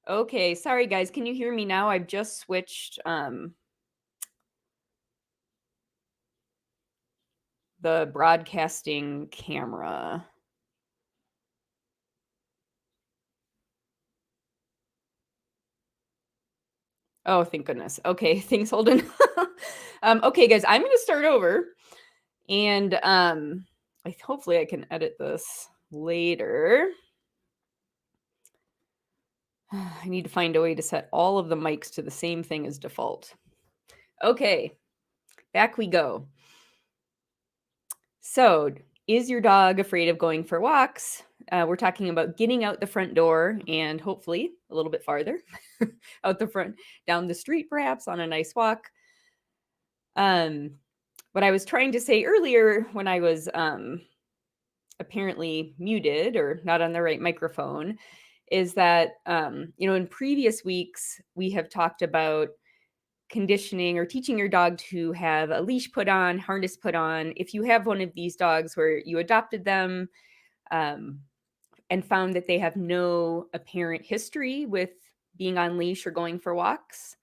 Okay, sorry guys, can you hear me now? I've just switched the broadcasting camera. Oh, thank goodness. Okay, thanks, Holden. Okay, guys, I'm gonna start over and hopefully I can edit this later. I need to find a way to set all of the mics to the same thing as default. Okay, back we go. So, is your dog afraid of going for walks? We're talking about getting out the front door and hopefully a little bit farther out the front, down the street, perhaps on a nice walk. What I was trying to say earlier when I was apparently muted or not on the right microphone is that, in previous weeks, we have talked about conditioning or teaching your dog to have a leash put on, harness put on. If you have one of these dogs where you adopted them and found that they have no apparent history with being on leash or going for walks.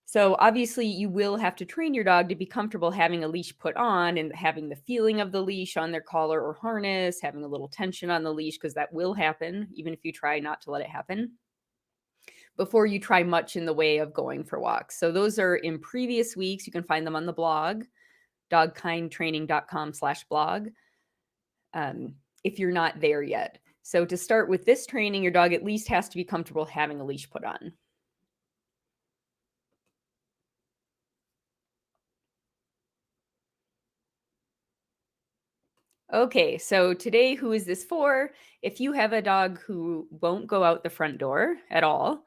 So obviously you will have to train your dog to be comfortable having a leash put on and having the feeling of the leash on their collar or harness, having a little tension on the leash, because that will happen, even if you try not to let it happen, before you try much in the way of going for walks. So those are in previous weeks. You can find them on the blog, dogkindtraining.com/blog, if you're not there yet. So to start with this training, your dog at least has to be comfortable having a leash put on. Okay, so today, who is this for? If you have a dog who won't go out the front door at all,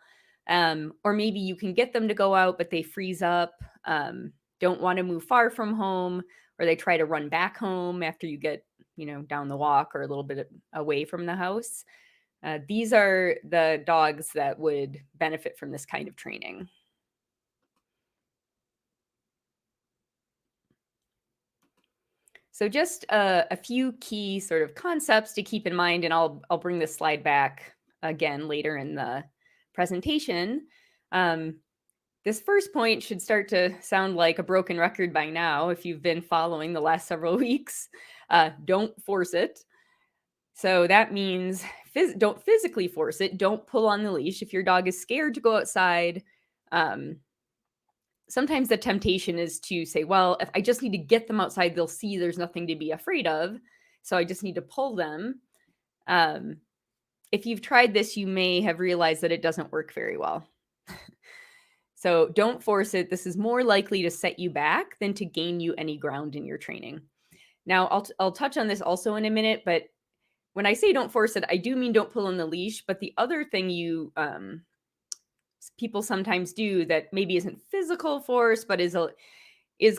or maybe you can get them to go out, but they freeze up, don't want to move far from home, or they try to run back home after you get, down the walk or a little bit away from the house. These are the dogs that would benefit from this kind of training. So just a few key sort of concepts to keep in mind, and I'll bring this slide back again later in the presentation. This first point should start to sound like a broken record by now if you've been following the last several weeks. Don't force it. So that means don't physically force it. Don't pull on the leash. If your dog is scared to go outside, sometimes the temptation is to say, well, if I just need to get them outside, they'll see there's nothing to be afraid of. So I just need to pull them. If you've tried this, you may have realized that it doesn't work very well. So don't force it. This is more likely to set you back than to gain you any ground in your training. Now, I'll touch on this also in a minute, but when I say don't force it, I do mean don't pull on the leash. But the other thing people sometimes do that maybe isn't physical force, but is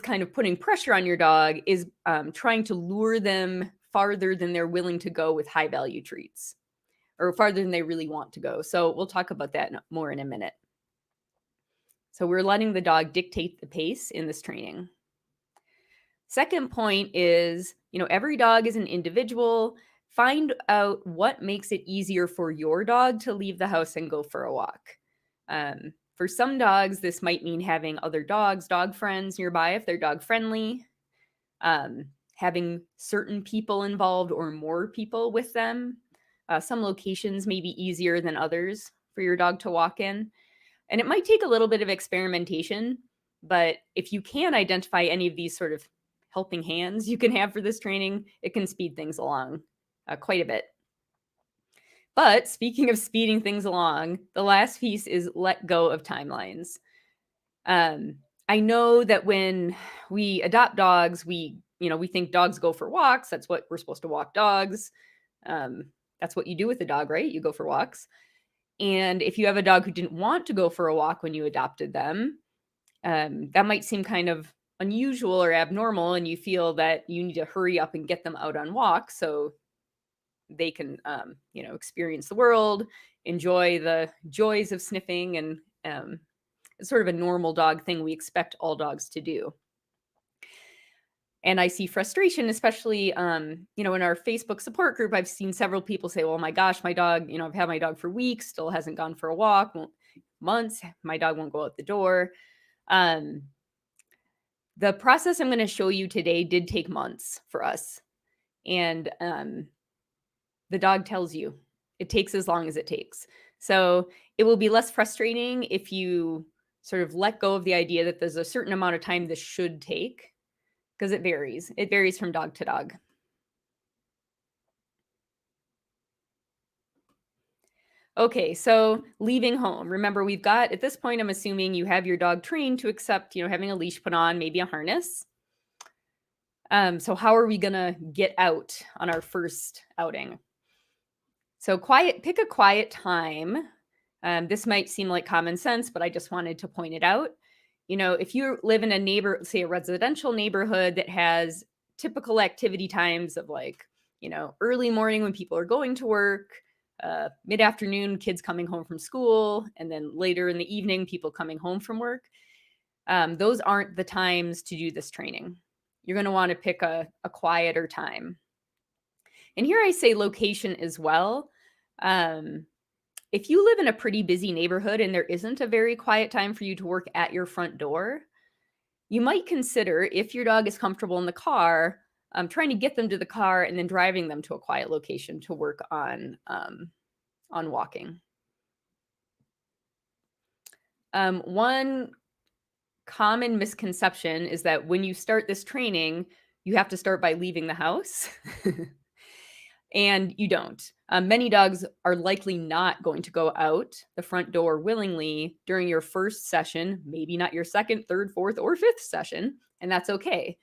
kind of putting pressure on your dog is trying to lure them farther than they're willing to go with high value treats, or farther than they really want to go. So we'll talk about that more in a minute. So we're letting the dog dictate the pace in this training. Second point is, every dog is an individual. Find out what makes it easier for your dog to leave the house and go for a walk. For some dogs, this might mean having other dogs, dog friends nearby if they're dog friendly, having certain people involved or more people with them. Some locations may be easier than others for your dog to walk in. And it might take a little bit of experimentation, but if you can identify any of these sort of helping hands you can have for this training, it can speed things along quite a bit. But speaking of speeding things along, the last piece is let go of timelines. I know that when we adopt dogs, we think dogs go for walks. That's what we're supposed to walk dogs. That's what you do with a dog, right? You go for walks. And if you have a dog who didn't want to go for a walk when you adopted them, that might seem kind of unusual or abnormal, and you feel that you need to hurry up and get them out on walks so they can, experience the world, enjoy the joys of sniffing, and it's sort of a normal dog thing we expect all dogs to do. And I see frustration, especially, in our Facebook support group. I've seen several people say, well, my gosh, my dog, I've had my dog for weeks, still hasn't gone for a walk, months. My dog won't go out the door. Um, the process I'm going to show you today did take months for us. And the dog tells you it takes as long as it takes. So it will be less frustrating if you sort of let go of the idea that there's a certain amount of time this should take, because it varies. It varies from dog to dog. Okay, so leaving home. Remember, we've got, at this point, I'm assuming you have your dog trained to accept, having a leash put on, maybe a harness. So how are we gonna get out on our first outing? So pick a quiet time. This might seem like common sense, but I just wanted to point it out. If you live in say a residential neighborhood that has typical activity times of early morning when people are going to work, mid-afternoon, kids coming home from school, and then later in the evening, people coming home from work. Those aren't the times to do this training. You're going to want to pick a quieter time. And here I say location as well. If you live in a pretty busy neighborhood and there isn't a very quiet time for you to work at your front door, you might consider, if your dog is comfortable in the car, trying to get them to the car and then driving them to a quiet location to work on walking. One common misconception is that when you start this training, you have to start by leaving the house. And you don't. Many dogs are likely not going to go out the front door willingly during your first session, maybe not your second, third, fourth, or fifth session, and that's okay.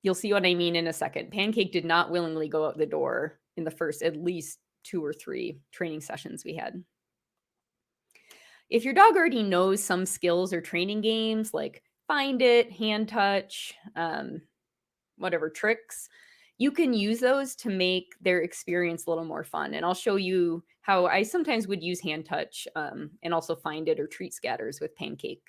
You'll see what I mean in a second. Pancake did not willingly go out the door in the first at least 2 or 3 training sessions we had. If your dog already knows some skills or training games like find it, hand touch, whatever tricks, you can use those to make their experience a little more fun. And I'll show you how I sometimes would use hand touch and also find it or treat scatters with Pancake.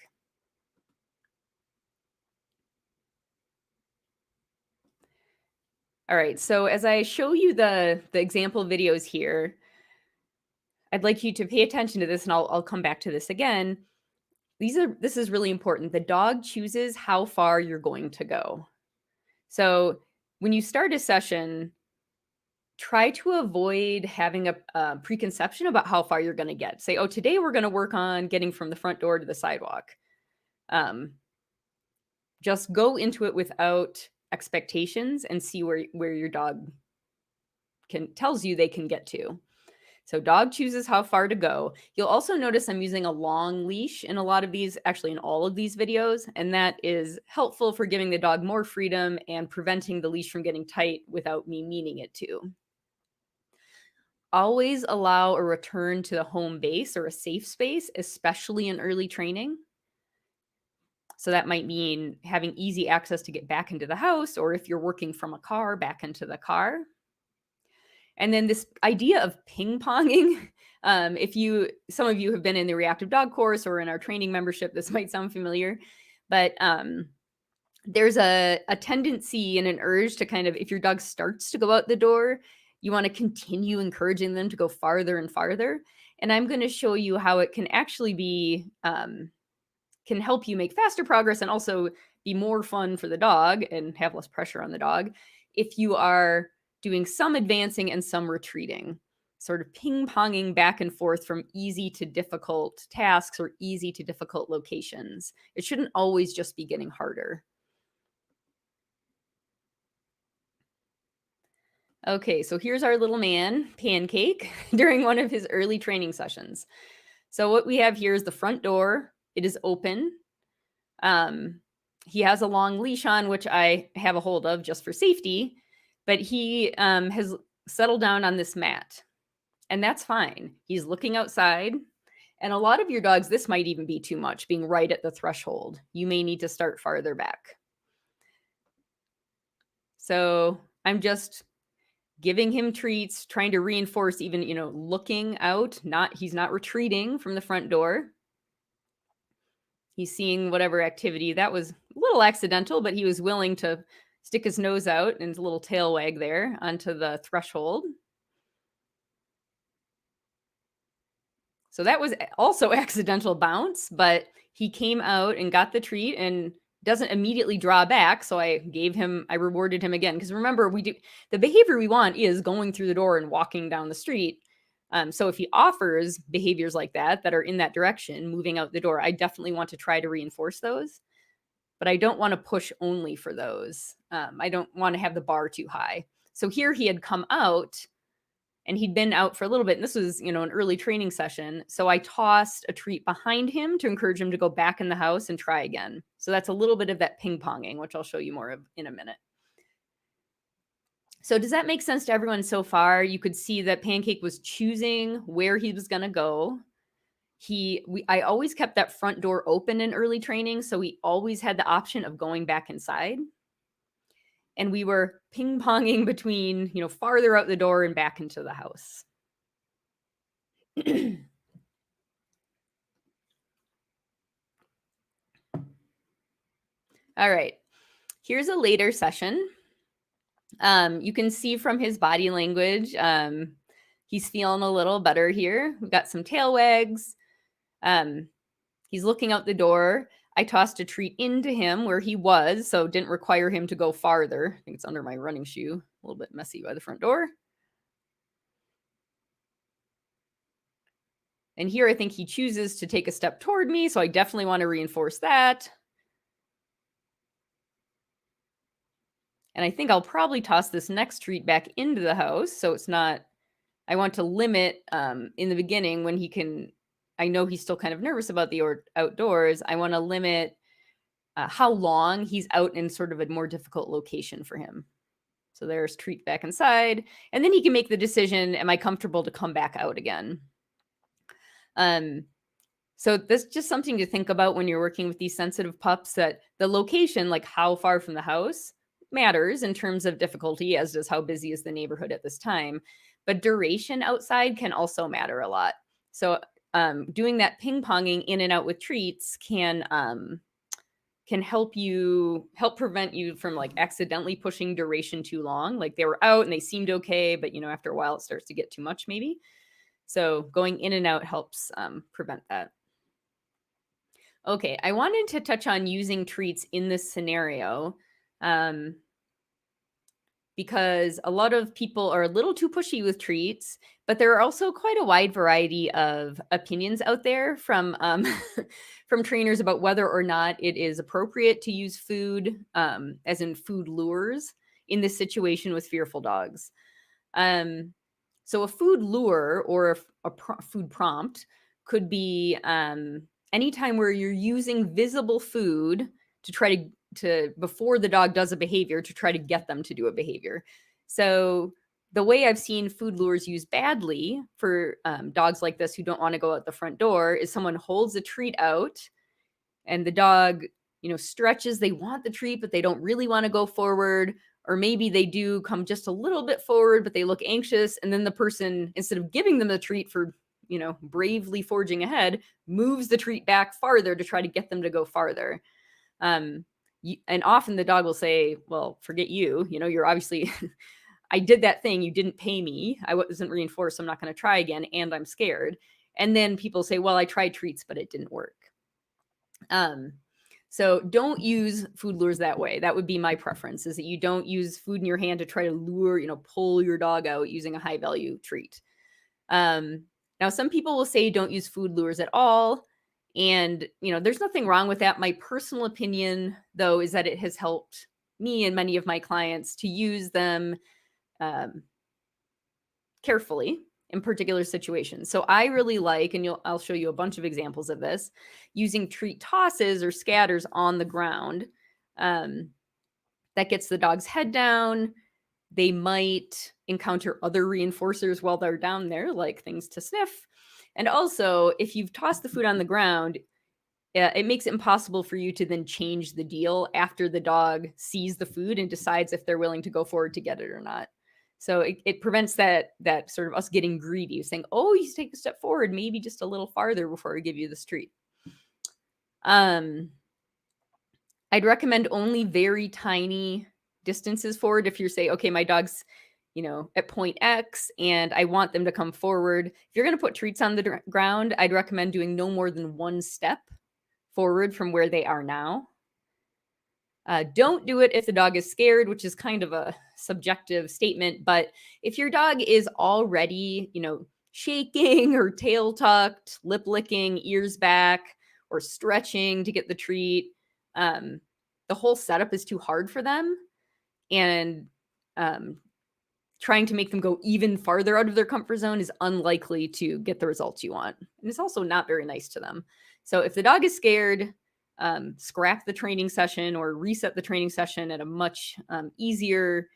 All right, so as I show you the example videos here, I'd like you to pay attention to this, and I'll come back to this again. This is really important. The dog chooses how far you're going to go. So when you start a session, try to avoid having a preconception about how far you're going to get. Say, oh, today we're going to work on getting from the front door to the sidewalk. Just go into it without expectations and see where your dog tells you they can get to. So dog chooses how far to go. You'll also notice I'm using a long leash in a lot of these, actually in all of these videos, and that is helpful for giving the dog more freedom and preventing the leash from getting tight without me meaning it to. Always allow a return to the home base or a safe space, especially in early training. So that might mean having easy access to get back into the house, or if you're working from a car, back into the car. And then this idea of ping-ponging, some of you have been in the reactive dog course or in our training membership, this might sound familiar, but there's a tendency and an urge to kind of, if your dog starts to go out the door, you want to continue encouraging them to go farther and farther. And I'm going to show you how it can actually be, can help you make faster progress and also be more fun for the dog and have less pressure on the dog if you are doing some advancing and some retreating, sort of ping-ponging back and forth from easy to difficult tasks or easy to difficult locations. It shouldn't always just be getting harder. Okay, so here's our little man, Pancake, during one of his early training sessions. So what we have here is the front door. It is open. He has a long leash on, which I have a hold of just for safety, but he has settled down on this mat, and that's fine. He's looking outside, and a lot of your dogs, this might even be too much, being right at the threshold. You may need to start farther back. So I'm just giving him treats, trying to reinforce even, looking out, he's not retreating from the front door. He's seeing whatever activity that was a little accidental, but he was willing to stick his nose out and his little tail wag there onto the threshold. So that was also accidental bounce, but he came out and got the treat and doesn't immediately draw back. So I rewarded him again. Because remember, the behavior we want is going through the door and walking down the street. So if he offers behaviors like that are in that direction, moving out the door, I definitely want to try to reinforce those. But I don't want to push only for those. I don't want to have the bar too high. So here he had come out and he'd been out for a little bit. And this was, an early training session. So I tossed a treat behind him to encourage him to go back in the house and try again. So that's a little bit of that ping-ponging, which I'll show you more of in a minute. So does that make sense to everyone so far? You could see that Pancake was choosing where he was going to go. I always kept that front door open in early training, so we always had the option of going back inside. And we were ping-ponging between, farther out the door and back into the house. All right. Here's a later session. You can see from his body language, he's feeling a little better here. We've got some tail wags. He's looking out the door. I tossed a treat into him where he was, so didn't require him to go farther. I think it's under my running shoe. A little bit messy by the front door. And here I think he chooses to take a step toward me, so I definitely want to reinforce that. And I think I'll probably toss this next treat back into the house, so it's not, I want to limit in the beginning when I know he's still kind of nervous about the outdoors. I want to limit how long he's out in sort of a more difficult location for him. So there's treat back inside. And then he can make the decision, am I comfortable to come back out again? So that's just something to think about when you're working with these sensitive pups, that the location, like how far from the house, matters in terms of difficulty, as does how busy is the neighborhood at this time. But duration outside can also matter a lot. So doing that ping-ponging in and out with treats can help prevent you from like accidentally pushing duration too long. Like they were out and they seemed okay, but after a while it starts to get too much maybe. So going in and out helps prevent that. Okay, I wanted to touch on using treats in this scenario because a lot of people are a little too pushy with treats, but there are also quite a wide variety of opinions out there from from trainers about whether or not it is appropriate to use food, as in food lures, in this situation with fearful dogs. So a food lure or a food prompt could be anytime where you're using visible food to try to before the dog does a behavior, to try to get them to do a behavior. So the way I've seen food lures used badly for dogs like this who don't want to go out the front door is someone holds a treat out and the dog, stretches. They want the treat, but they don't really want to go forward. Or maybe they do come just a little bit forward, but they look anxious. And then the person, instead of giving them the treat for, bravely forging ahead, moves the treat back farther to try to get them to go farther. And often the dog will say, well, forget you, you're obviously, I did that thing. You didn't pay me. I wasn't reinforced. I'm not going to try again. And I'm scared. And then people say, well, I tried treats, but it didn't work. So don't use food lures that way. That would be my preference, is that you don't use food in your hand to try to lure, pull your dog out using a high value treat. Now, some people will say don't use food lures at all. And, there's nothing wrong with that. My personal opinion, though, is that it has helped me and many of my clients to use them carefully in particular situations. So I really like, and I'll show you a bunch of examples of this, using treat tosses or scatters on the ground. That gets the dog's head down. They might encounter other reinforcers while they're down there, like things to sniff. And also, if you've tossed the food on the ground, it makes it impossible for you to then change the deal after the dog sees the food and decides if they're willing to go forward to get it or not. So it prevents that sort of us getting greedy, saying, oh, you take a step forward, maybe just a little farther before I give you this treat. I I'd recommend only very tiny distances forward. If you say, okay, my dog's, at point X and I want them to come forward. If you're going to put treats on the ground, I'd recommend doing no more than one step forward from where they are now. Don't do it if the dog is scared, which is kind of a subjective statement. But if your dog is already, shaking or tail tucked, lip licking, ears back, or stretching to get the treat, the whole setup is too hard for them. And trying to make them go even farther out of their comfort zone is unlikely to get the results you want. And it's also not very nice to them. So if the dog is scared, scrap the training session or reset the training session at a much easier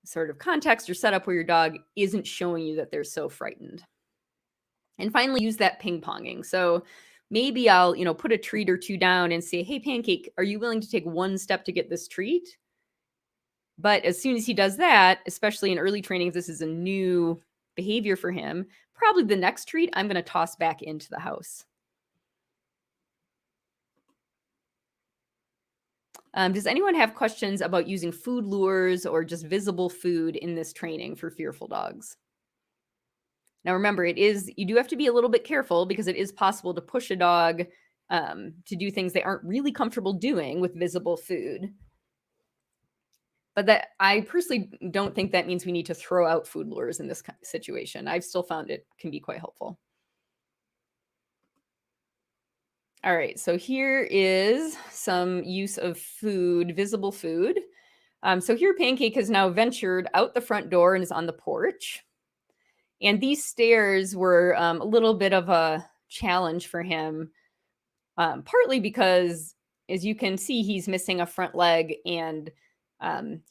sort of context or setup where your dog isn't showing you that they're so frightened. And finally, use that ping-ponging. So maybe I'll, put a treat or two down and say, hey, Pancake, are you willing to take one step to get this treat? But as soon as he does that, especially in early training, if this is a new behavior for him, probably the next treat I'm going to toss back into the house. Does anyone have questions about using food lures or just visible food in this training for fearful dogs? Now, remember, you do have to be a little bit careful because it is possible to push a dog to do things they aren't really comfortable doing with visible food. But that I personally don't think that means we need to throw out food lures in this situation. I've still found it can be quite helpful. All right, so here is some use of food, visible food. So here Pancake has now ventured out the front door and is on the porch. And these stairs were a little bit of a challenge for him, partly because, as you can see, he's missing a front leg and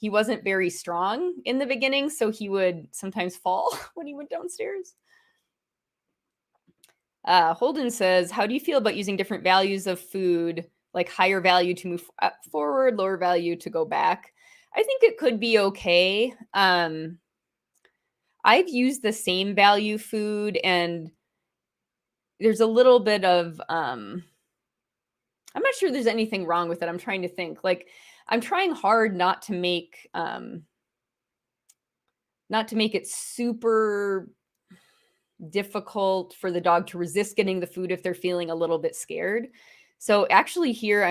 he wasn't very strong in the beginning, so he would sometimes fall when he went downstairs. Holden says, how do you feel about using different values of food, like higher value to move forward, lower value to go back? I think it could be okay. I've used the same value food, and there's a little bit of, I'm not sure there's anything wrong with it. I'm trying to think. Like, I'm trying hard not to make it super difficult for the dog to resist getting the food if they're feeling a little bit scared. So actually here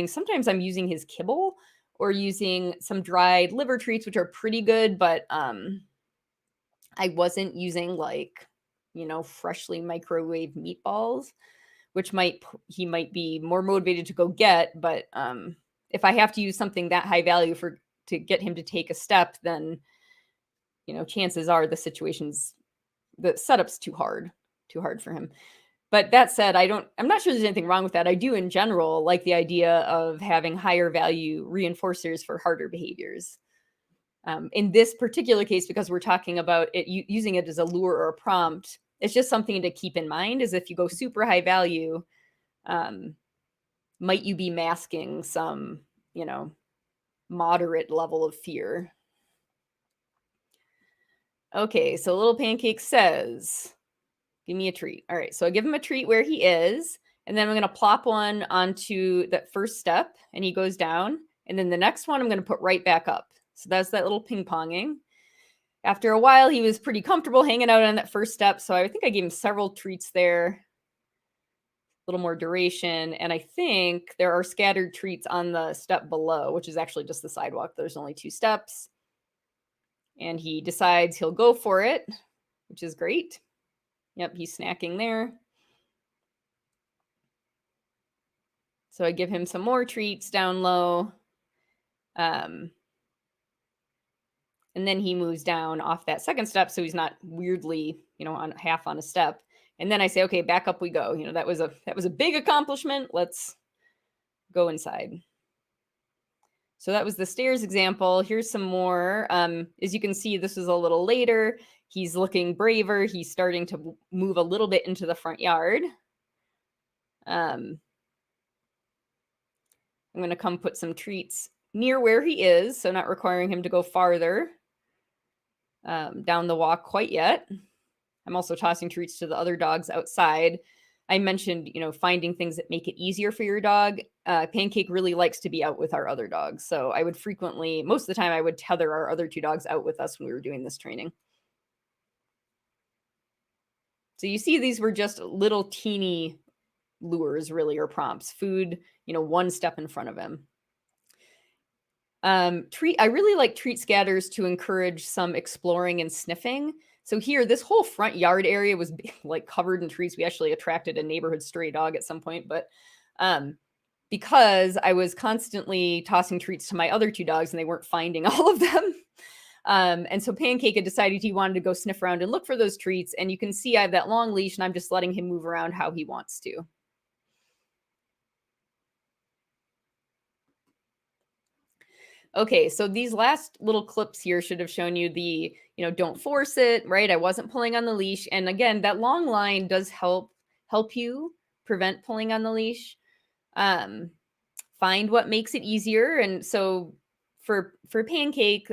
sometimes I'm using his kibble or using some dried liver treats, which are pretty good, but I wasn't using freshly microwaved meatballs, which he might be more motivated to go get. But if I have to use something that high value to get him to take a step, then chances are the setup's too hard for him. But that said, I'm not sure there's anything wrong with that. I do in general like the idea of having higher value reinforcers for harder behaviors. In this particular case, because we're talking about it, using it as a lure or a prompt, it's just something to keep in mind is if you go super high value, might you be masking some, moderate level of fear? Okay, so little Pancake says, give me a treat. All right, so I give him a treat where he is, and then I'm going to plop one onto that first step, and he goes down. And then the next one I'm going to put right back up. So that's that little ping-ponging. After a while, he was pretty comfortable hanging out on that first step, so I think I gave him several treats there, a little more duration, and I think there are scattered treats on the step below, which is actually just the sidewalk. There's only 2 steps. And he decides he'll go for it, which is great. Yep, he's snacking there. So I give him some more treats down low. And then he moves down off that second step, so he's not weirdly, on half on a step. And then I say, okay, back up we go. That was a big accomplishment. Let's go inside. So that was the stairs example. Here's some more. As you can see, this is a little later. He's looking braver. He's starting to move a little bit into the front yard. I'm going to come put some treats near where he is, so not requiring him to go farther down the walk quite yet. I'm also tossing treats to the other dogs outside. I mentioned, finding things that make it easier for your dog. Pancake really likes to be out with our other dogs. So I would frequently, most of the time, I would tether our other two dogs out with us when we were doing this training. So you see, these were just little teeny lures, really, or prompts. Food, one step in front of him. I really like treat scatters to encourage some exploring and sniffing. So here, this whole front yard area was like covered in treats. We actually attracted a neighborhood stray dog at some point, but because I was constantly tossing treats to my other two dogs and they weren't finding all of them. And so Pancake had decided he wanted to go sniff around and look for those treats. And you can see I have that long leash and I'm just letting him move around how he wants to. Okay, so these last little clips here should have shown you the, don't force it, right? I wasn't pulling on the leash. And again, that long line does help you prevent pulling on the leash. Find what makes it easier. And so for Pancake,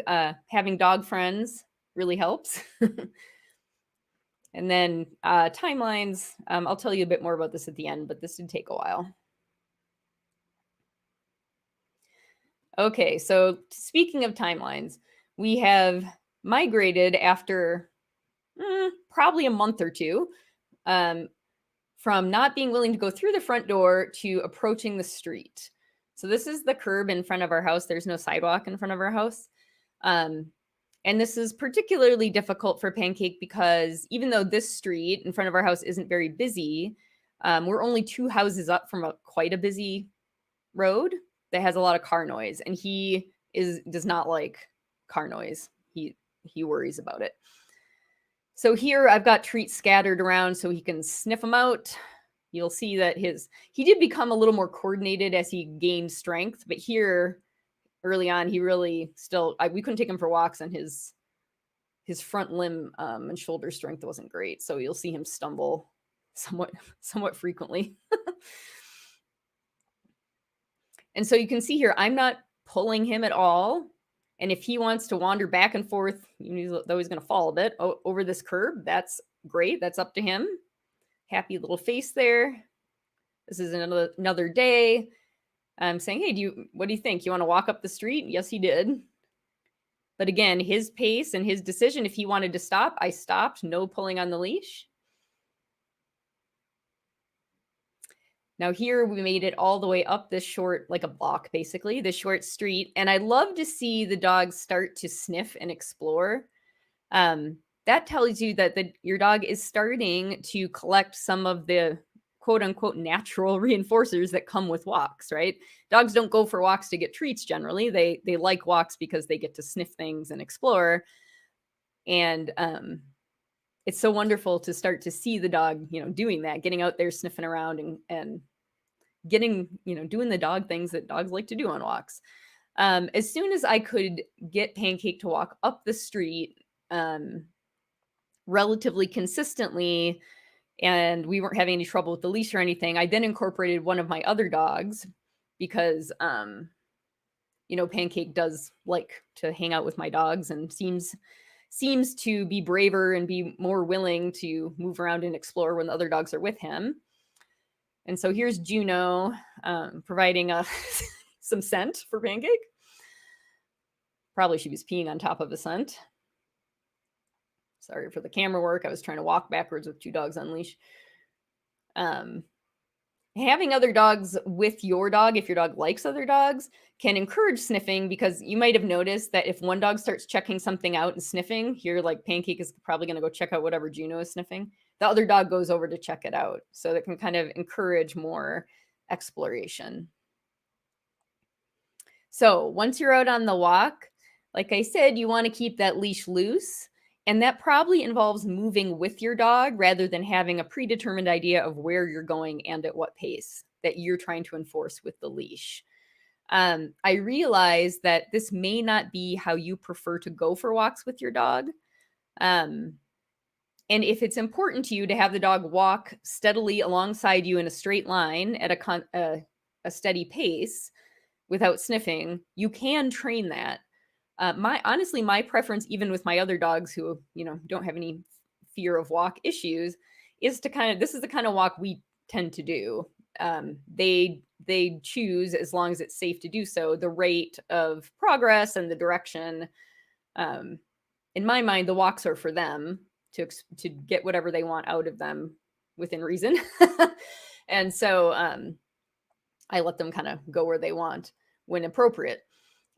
having dog friends really helps. And then timelines, I'll tell you a bit more about this at the end, but this did take a while. Okay, so speaking of timelines, we have migrated after probably a month or two from not being willing to go through the front door to approaching the street. So this is the curb in front of our house. There's no sidewalk in front of our house. And this is particularly difficult for Pancake because even though this street in front of our house isn't very busy, we're only 2 houses up from quite a busy road that has a lot of car noise, and he does not like car noise. He worries about it. So here I've got treats scattered around so he can sniff them out. You'll see that he did become a little more coordinated as he gained strength, but here early on he really we couldn't take him for walks, and his front limb and shoulder strength wasn't great. So you'll see him stumble somewhat frequently. And so you can see here, I'm not pulling him at all. And if he wants to wander back and forth, though he's going to fall a bit over this curb, that's great. That's up to him. Happy little face there. This is another day. I'm saying, hey, what do you think? You want to walk up the street? Yes, he did. But again, his pace and his decision, if he wanted to stop, I stopped. No pulling on the leash. Now here we made it all the way up this short, like a block, basically, this short street. And I love to see the dogs start to sniff and explore. That tells you that your dog is starting to collect some of the quote unquote natural reinforcers that come with walks, right? Dogs don't go for walks to get treats generally. They like walks because they get to sniff things and explore. And it's so wonderful to start to see the dog, doing that, getting out there, sniffing around and getting, doing the dog things that dogs like to do on walks. As soon as I could get Pancake to walk up the street relatively consistently, and we weren't having any trouble with the leash or anything, I then incorporated one of my other dogs because, Pancake does like to hang out with my dogs and seems to be braver and be more willing to move around and explore when the other dogs are with him. And so here's Juno providing some scent for Pancake. Probably she was peeing on top of a scent. Sorry for the camera work. I was trying to walk backwards with 2 dogs on leash. Having other dogs with your dog, if your dog likes other dogs, can encourage sniffing, because you might have noticed that if one dog starts checking something out and sniffing, here, like Pancake is probably going to go check out whatever Juno is sniffing. The other dog goes over to check it out. So that can kind of encourage more exploration. So once you're out on the walk, like I said, you want to keep that leash loose. And that probably involves moving with your dog rather than having a predetermined idea of where you're going and at what pace that you're trying to enforce with the leash. I realize that this may not be how you prefer to go for walks with your dog. And if it's important to you to have the dog walk steadily alongside you in a straight line at a steady pace without sniffing, you can train that. Honestly, my preference, even with my other dogs who, don't have any fear of walk issues, is this is the kind of walk we tend to do. They choose, as long as it's safe to do so, the rate of progress and the direction. In my mind, the walks are for them to get whatever they want out of them within reason. And so I let them kind of go where they want when appropriate.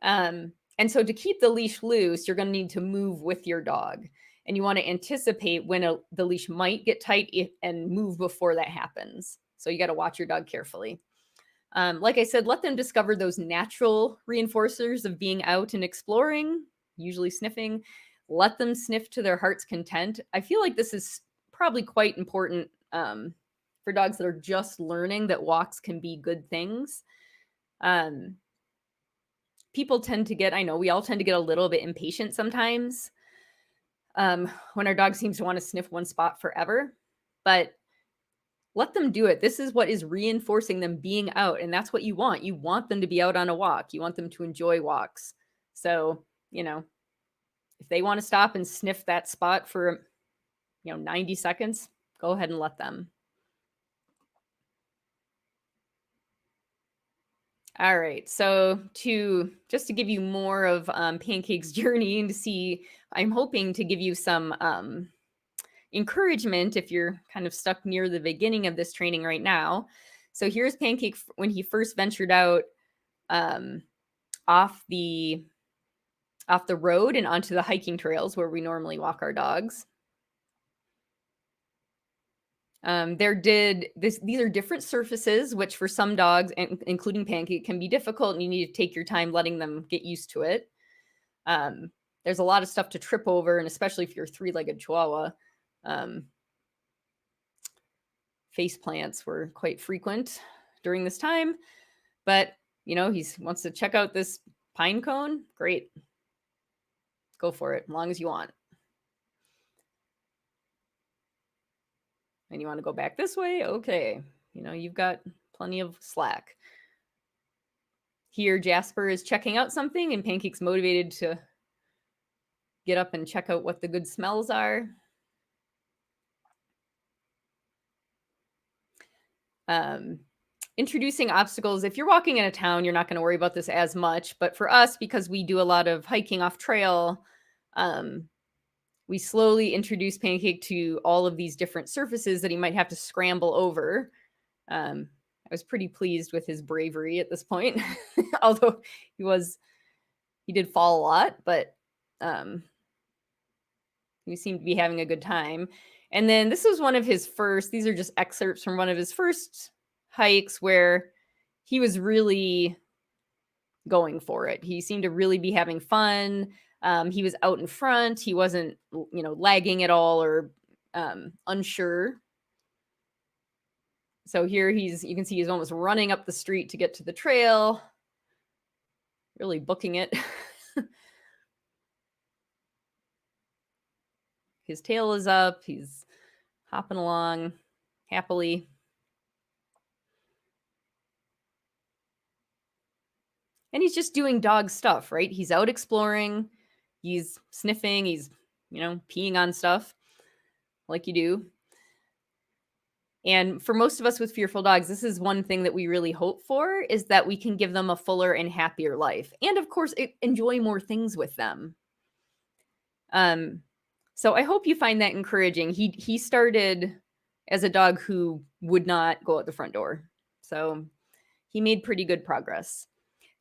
And so to keep the leash loose, you're going to need to move with your dog. And you want to anticipate when the leash might get tight and move before that happens. So you got to watch your dog carefully. Like I said, let them discover those natural reinforcers of being out and exploring, usually sniffing. Let them sniff to their heart's content. I feel like this is probably quite important for dogs that are just learning that walks can be good things. People tend to get, I know we all tend to get a little bit impatient sometimes when our dog seems to want to sniff one spot forever, but let them do it. This is what is reinforcing them being out, and that's what you want. You want them to be out on a walk. You want them to enjoy walks. So, if they want to stop and sniff that spot for, 90 seconds, go ahead and let them. All right, so just to give you more of Pancake's journey and to see, I'm hoping to give you some encouragement if you're kind of stuck near the beginning of this training right now. So here's Pancake when he first ventured out off the road and onto the hiking trails where we normally walk our dogs. These are different surfaces, which for some dogs, including Pancake, can be difficult, and you need to take your time letting them get used to it. There's a lot of stuff to trip over, and especially if you're a 3-legged Chihuahua, face plants were quite frequent during this time. But he wants to check out this pine cone. Great, go for it, as long as you want. And you want to go back this way? Okay. You've got plenty of slack. Here, Jasper is checking out something, and Pancake's motivated to get up and check out what the good smells are. Introducing obstacles. If you're walking in a town, you're not going to worry about this as much. But for us, because we do a lot of hiking off trail, we slowly introduce Pancake to all of these different surfaces that he might have to scramble over. I was pretty pleased with his bravery at this point, although he did fall a lot, but he seemed to be having a good time. And then this was one of his first, these are just excerpts from one of his first hikes where he was really going for it. He seemed to really be having fun. He was out in front. He wasn't, lagging at all or unsure. So here you can see he's almost running up the street to get to the trail, really booking it. His tail is up. He's hopping along happily. And he's just doing dog stuff, right? He's out exploring. He's sniffing. He's, peeing on stuff like you do. And for most of us with fearful dogs, this is one thing that we really hope for, is that we can give them a fuller and happier life. And of course, enjoy more things with them. So I hope you find that encouraging. He started as a dog who would not go out the front door. So he made pretty good progress.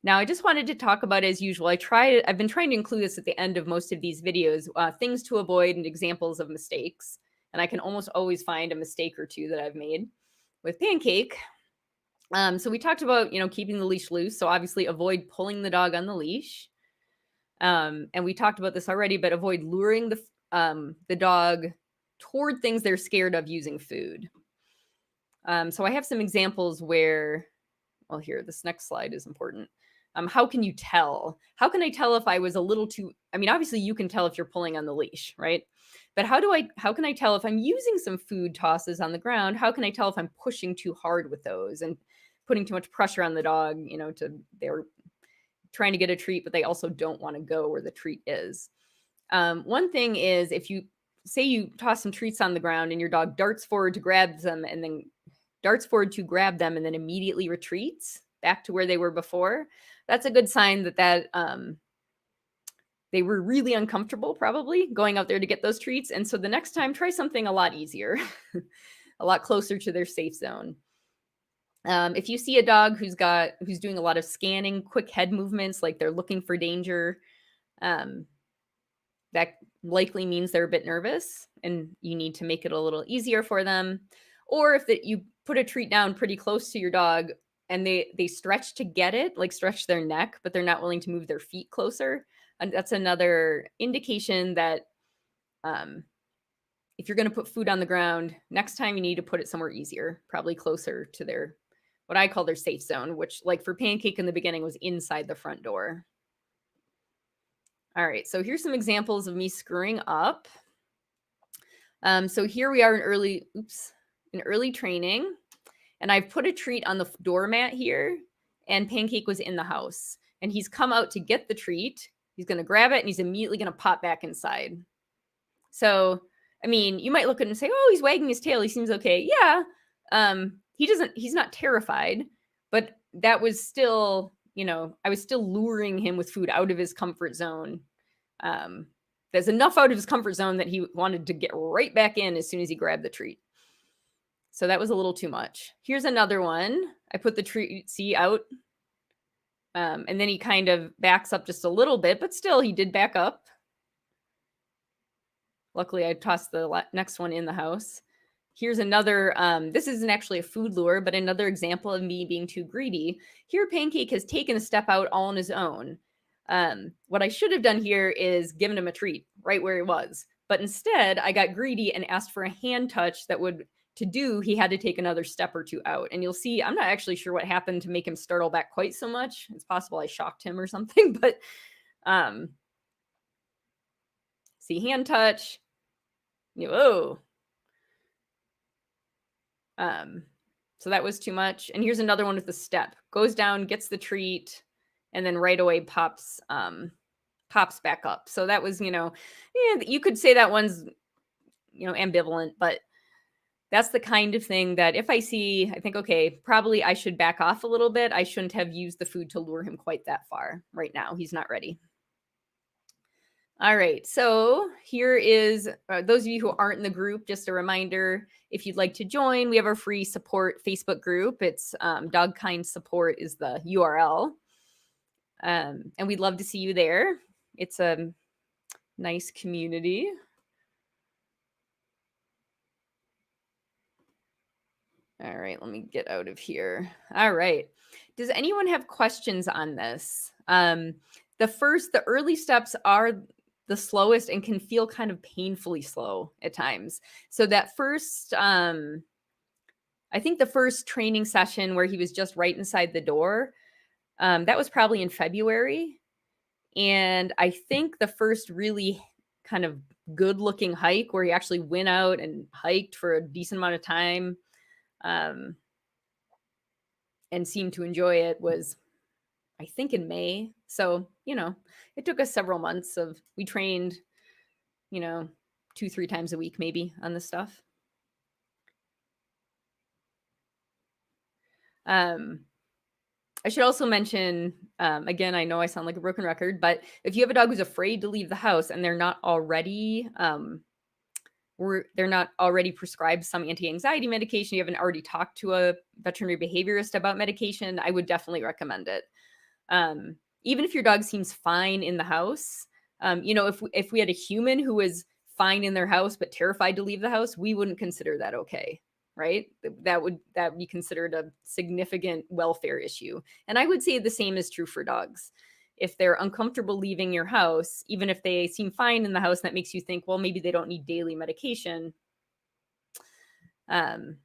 Now, I just wanted to talk about, as usual, I've been trying to include this at the end of most of these videos, things to avoid and examples of mistakes. And I can almost always find a mistake or two that I've made with Pancake. So we talked about, keeping the leash loose. So obviously avoid pulling the dog on the leash. And we talked about this already, but avoid luring the dog toward things they're scared of using food. So I have some examples where, well, here, this next slide is important. How can you tell? How can I tell if I was a little too, obviously you can tell if you're pulling on the leash, right? But how can I tell if I'm using some food tosses on the ground? How can I tell if I'm pushing too hard with those and putting too much pressure on the dog, they're trying to get a treat, but they also don't want to go where the treat is. One thing is, if you say you toss some treats on the ground and your dog darts forward to grab them and then darts forward to grab them and then immediately retreats back to where they were before, that's a good sign that they were really uncomfortable probably going out there to get those treats. And so the next time, try something a lot easier, a lot closer to their safe zone. If you see a dog who's doing a lot of scanning, quick head movements, like they're looking for danger, that likely means they're a bit nervous and you need to make it a little easier for them. Or if you put a treat down pretty close to your dog and they stretch to get it, like stretch their neck, but they're not willing to move their feet closer. And that's another indication that if you're going to put food on the ground, next time you need to put it somewhere easier, probably closer to their, what I call their safe zone, which like for Pancake in the beginning was inside the front door. All right, so here's some examples of me screwing up. So here we are in early training, and I've put a treat on the doormat here, and Pancake was in the house, and he's come out to get the treat. He's going to grab it, and he's immediately going to pop back inside. So, I mean, you might look at him and say, "Oh, he's wagging his tail. He seems okay." Yeah, he's not terrified, but that was still, I was still luring him with food out of his comfort zone. There's enough out of his comfort zone that he wanted to get right back in as soon as he grabbed the treat. So that was a little too much. Here's another one. I put the treat out, and then he kind of backs up just a little bit, but still he did back up. Luckily, I tossed the next one in the house. Here's another, this isn't actually a food lure, but another example of me being too greedy. Here, Pancake has taken a step out all on his own. What I should have done here is given him a treat right where he was. But instead, I got greedy and asked for a hand touch that he had to take another step or two out. And you'll see, I'm not actually sure what happened to make him startle back quite so much. It's possible I shocked him or something, but see, hand touch. Whoa. So that was too much. And here's another one with the step. Goes down, gets the treat, and then right away pops back up. So that was, you could say that one's, ambivalent, but that's the kind of thing that if I see, I think, okay, probably I should back off a little bit. I shouldn't have used the food to lure him quite that far right now. He's not ready. All right, so here is, those of you who aren't in the group, just a reminder, if you'd like to join, we have our free support Facebook group. It's Dog Kind Support is the URL. And we'd love to see you there. It's a nice community. All right, let me get out of here. All right. Does anyone have questions on this? The early steps are the slowest and can feel kind of painfully slow at times. So that first, I think the first training session where he was just right inside the door, that was probably in February. And I think the first really kind of good looking hike where he actually went out and hiked for a decent amount of time, and seemed to enjoy it was, I think, in May. So, it took us several months we trained, 2-3 times a week maybe on this stuff. I should also mention, again, I know I sound like a broken record, but if you have a dog who's afraid to leave the house and they're not already prescribed some anti-anxiety medication, you haven't already talked to a veterinary behaviorist about medication, I would definitely recommend it. Even if your dog seems fine in the house, if we had a human who was fine in their house but terrified to leave the house, we wouldn't consider that okay, right? That would be considered a significant welfare issue. And I would say the same is true for dogs. If they're uncomfortable leaving your house, even if they seem fine in the house, that makes you think, well, maybe they don't need daily medication. Being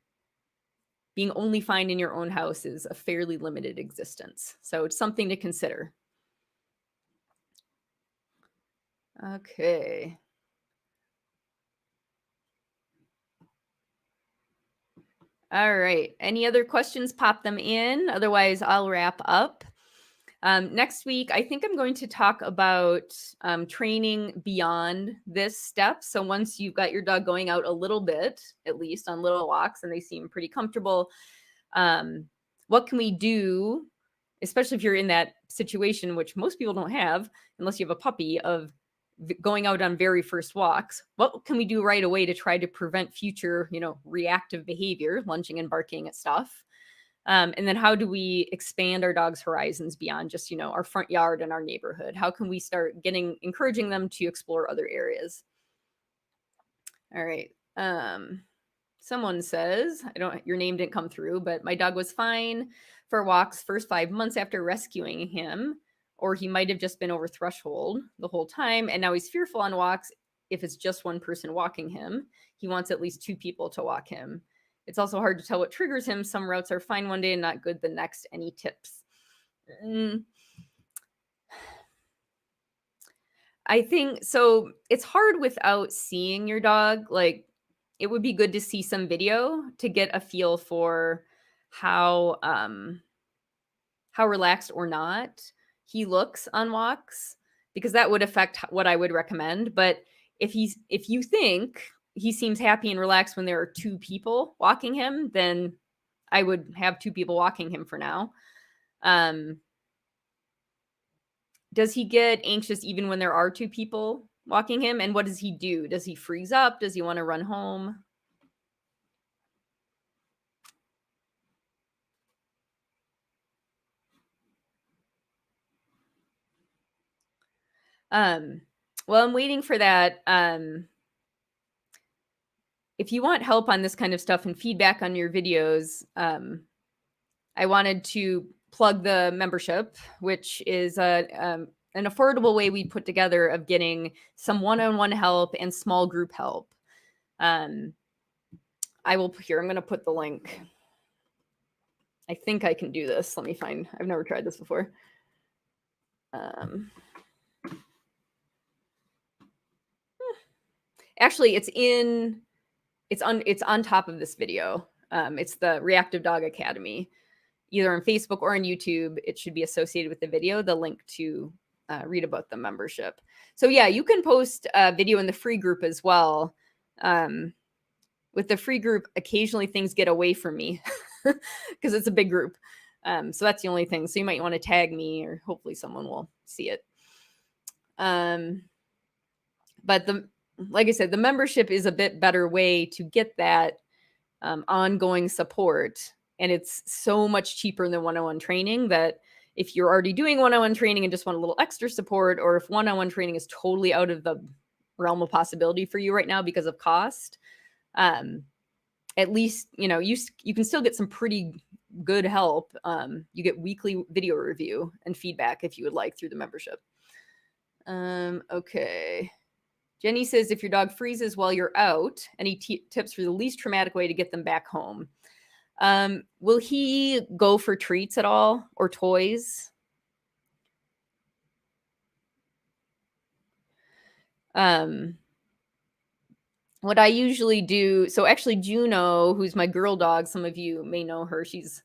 only fine in your own house is a fairly limited existence. So it's something to consider. Okay. All right. Any other questions? Pop them in. Otherwise, I'll wrap up. Next week, I think I'm going to talk about training beyond this step. So once you've got your dog going out a little bit, at least on little walks, and they seem pretty comfortable, what can we do, especially if you're in that situation, which most people don't have, unless you have a puppy, of going out on very first walks? What can we do right away to try to prevent future, reactive behavior, lunging and barking at stuff? And then how do we expand our dog's horizons beyond just, our front yard and our neighborhood? How can we start encouraging them to explore other areas? All right. Someone says, your name didn't come through, but my dog was fine for walks first 5 months after rescuing him, or he might have just been over threshold the whole time. And now he's fearful on walks. If it's just one person walking him, he wants at least 2 people to walk him. It's also hard to tell what triggers him. Some routes are fine one day and not good the next. Any tips? I think so. It's hard without seeing your dog. Like, it would be good to see some video to get a feel for how relaxed or not he looks on walks, because that would affect what I would recommend. But if you think he seems happy and relaxed when there are 2 people walking him, then I would have 2 people walking him for now. Does he get anxious even when there are 2 people walking him? And what does he do? Does he freeze up? Does he want to run home? Well, I'm waiting for that. If you want help on this kind of stuff and feedback on your videos, I wanted to plug the membership, which is an affordable way we put together of getting some one-on-one help and small group help. I'm going to put the link. I think I can do this. Let me find. I've never tried this before. Actually, it's on top of this video. It's the Reactive Dog Academy, either on Facebook or on YouTube. It should be associated with the video, the link to read about the membership. So yeah, you can post a video in the free group as well. With the free group, occasionally things get away from me because it's a big group. So that's the only thing. So you might want to tag me, or hopefully someone will see it. But like I said, the membership is a bit better way to get that ongoing support. And it's so much cheaper than one-on-one training, that if you're already doing one-on-one training and just want a little extra support, or if one-on-one training is totally out of the realm of possibility for you right now because of cost, at least, you can still get some pretty good help. You get weekly video review and feedback if you would like through the membership. Okay. Jenny says, if your dog freezes while you're out, any tips for the least traumatic way to get them back home? Will he go for treats at all, or toys? What I usually do, so actually Juno, who's my girl dog, some of you may know her. She's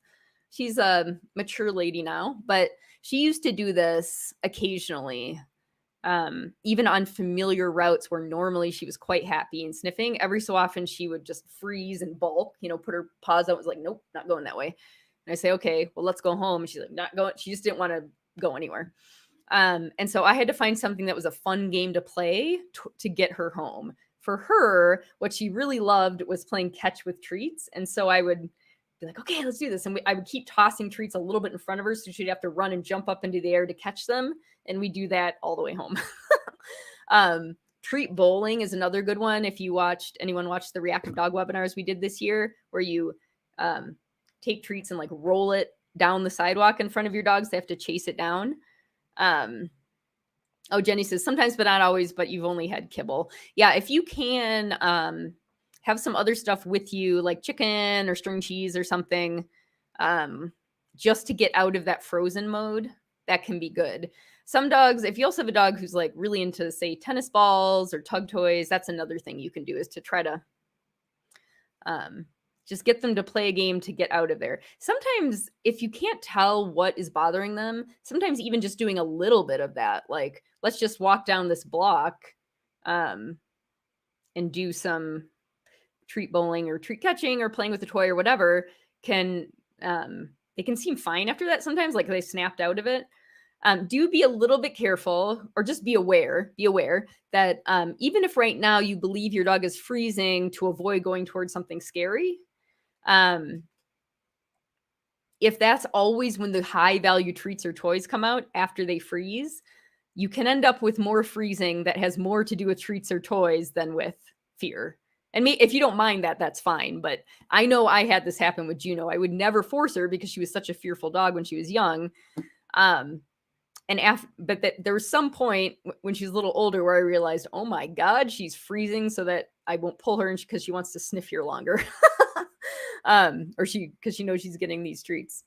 a mature lady now, but she used to do this occasionally. Even on familiar routes where normally she was quite happy and sniffing, every so often she would just freeze and balk, put her paws out, was like, nope, not going that way. And I say, okay, well, let's go home. And she's like, not going. She just didn't want to go anywhere. And so I had to find something that was a fun game to play to get her home. For her, what she really loved was playing catch with treats. And so I would be like, okay, let's do this. And I would keep tossing treats a little bit in front of her, so she'd have to run and jump up into the air to catch them. And we do that all the way home. Treat bowling is another good one. If anyone watched the Reactive Dog webinars we did this year, where you take treats and like roll it down the sidewalk in front of your dogs, they have to chase it down. Jenny says, sometimes, but not always, but you've only had kibble. Yeah, if you can have some other stuff with you, like chicken or string cheese or something, just to get out of that frozen mode, that can be good. Some dogs, if you also have a dog who's like really into, say, tennis balls or tug toys, that's another thing you can do, is to try to Just get them to play a game to get out of there. Sometimes if you can't tell what is bothering them, sometimes even just doing a little bit of that, like let's just walk down this block and do some treat bowling or treat catching or playing with a toy or whatever, can it can seem fine after that sometimes, like they snapped out of it. Do be a little bit careful, or just be aware that even if right now you believe your dog is freezing to avoid going towards something scary, if that's always when the high value treats or toys come out after they freeze, you can end up with more freezing that has more to do with treats or toys than with fear. And if you don't mind that, that's fine. But I know I had this happen with Juno. I would never force her because she was such a fearful dog when she was young. But there was some point when she was a little older where I realized, oh my God, she's freezing, so that I won't pull her because she wants to sniff here longer. Because she knows she's getting these treats.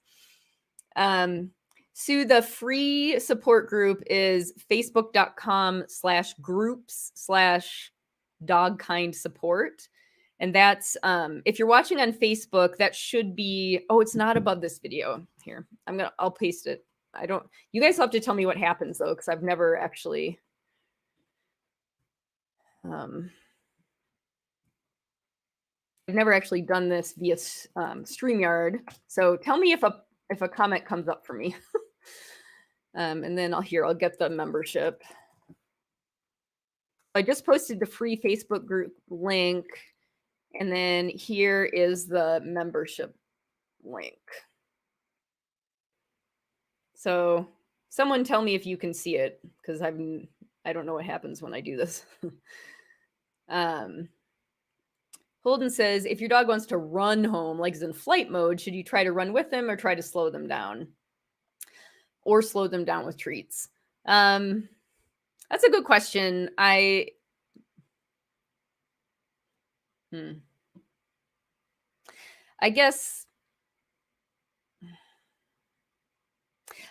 So the free support group is facebook.com/groups/dog-kind support. And that's, if you're watching on Facebook, that should be, oh, it's not above this video. Here, I'll paste it. You guys have to tell me what happens though, because I've never actually, done this via StreamYard. So tell me if a comment comes up for me. And then I'll get the membership. I just posted the free Facebook group link. And then here is the membership link. So someone tell me if you can see it, because I don't know what happens when I do this. Holden says, if your dog wants to run home, like is in flight mode, should you try to run with them or try to slow them down? Or slow them down with treats? That's a good question. I guess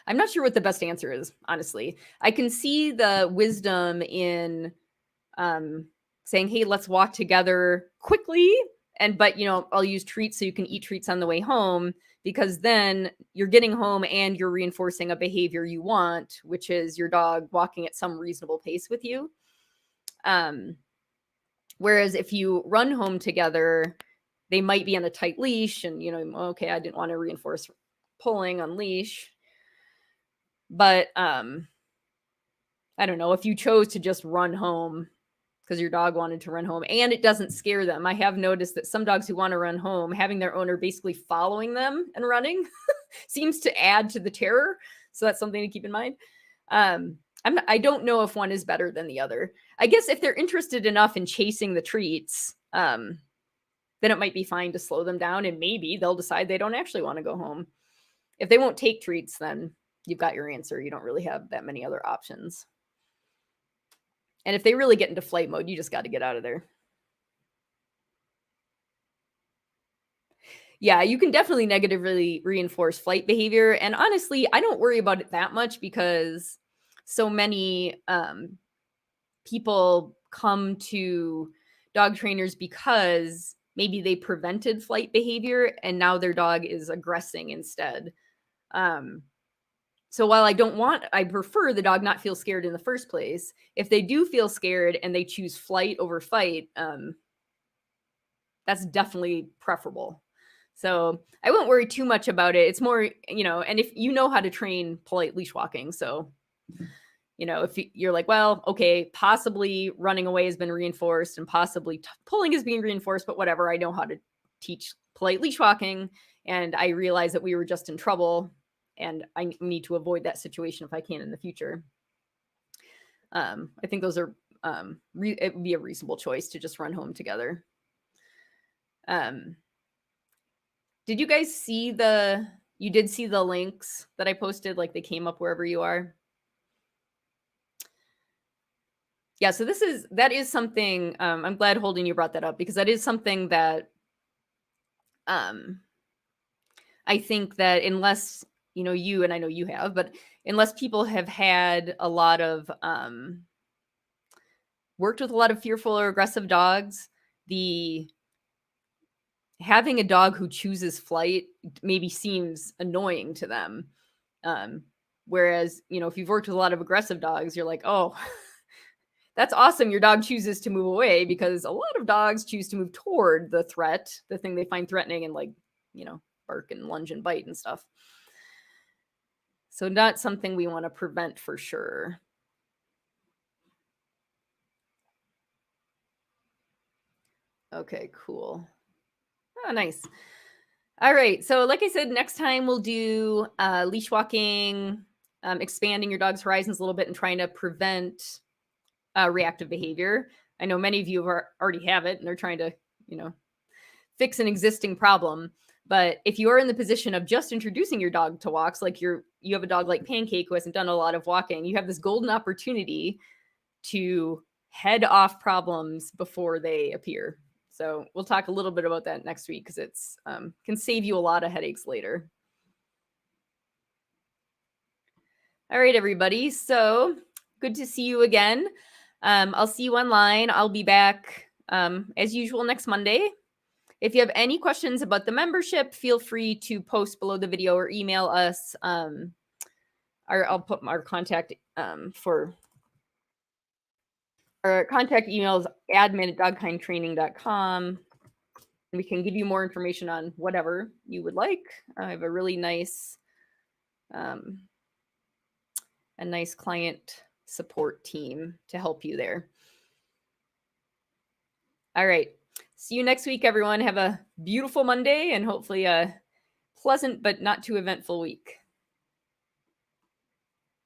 I'm not sure what the best answer is, honestly. I can see the wisdom in saying, hey, let's walk together quickly. But I'll use treats so you can eat treats on the way home, because then you're getting home and you're reinforcing a behavior you want, which is your dog walking at some reasonable pace with you. Whereas if you run home together, they might be on a tight leash and, okay, I didn't want to reinforce pulling on leash. But I don't know, if you chose to just run home because your dog wanted to run home and it doesn't scare them. I have noticed that some dogs who want to run home, having their owner basically following them and running seems to add to the terror. So that's something to keep in mind. I don't know if one is better than the other. I guess if they're interested enough in chasing the treats, then it might be fine to slow them down, and maybe they'll decide they don't actually want to go home. If they won't take treats, then you've got your answer. You don't really have that many other options. And if they really get into flight mode, you just got to get out of there. Yeah, you can definitely negatively reinforce flight behavior. And honestly, I don't worry about it that much, because so many people come to dog trainers because maybe they prevented flight behavior and now their dog is aggressing instead. So while I prefer the dog not feel scared in the first place, if they do feel scared and they choose flight over fight, that's definitely preferable. So I won't worry too much about it. It's more, and if you know how to train polite leash walking, so, if you're like, well, okay, possibly running away has been reinforced and possibly pulling is being reinforced, but whatever, I know how to teach polite leash walking, and I realize that we were just in trouble and I need to avoid that situation if I can in the future. I think those are, it would be a reasonable choice to just run home together. Did you guys see you did see the links that I posted? Like they came up wherever you are? Yeah, so that is something, I'm glad Holden you brought that up, because that is something that I think that unless, you, and I know you have, but unless people have had a lot of, worked with a lot of fearful or aggressive dogs, the having a dog who chooses flight maybe seems annoying to them. Whereas, if you've worked with a lot of aggressive dogs, you're like, oh, that's awesome. Your dog chooses to move away, because a lot of dogs choose to move toward the threat, the thing they find threatening, and bark and lunge and bite and stuff. So not something we want to prevent for sure. Okay, cool. Oh, nice. All right. So like I said, next time we'll do leash walking, expanding your dog's horizons a little bit and trying to prevent reactive behavior. I know many of you already have it and they're trying to, fix an existing problem. But if you are in the position of just introducing your dog to walks, like you have a dog like Pancake who hasn't done a lot of walking, you have this golden opportunity to head off problems before they appear. So we'll talk a little bit about that next week, because it's can save you a lot of headaches later. All right, everybody. So good to see you again. I'll see you online. I'll be back as usual next Monday. If you have any questions about the membership, feel free to post below the video or email us. I'll put our contact for our contact emails, admin@dogkindtraining.com. We can give you more information on whatever you would like. I have a really nice, a nice client support team to help you there. All right. See you next week, everyone. Have a beautiful Monday and hopefully a pleasant but not too eventful week.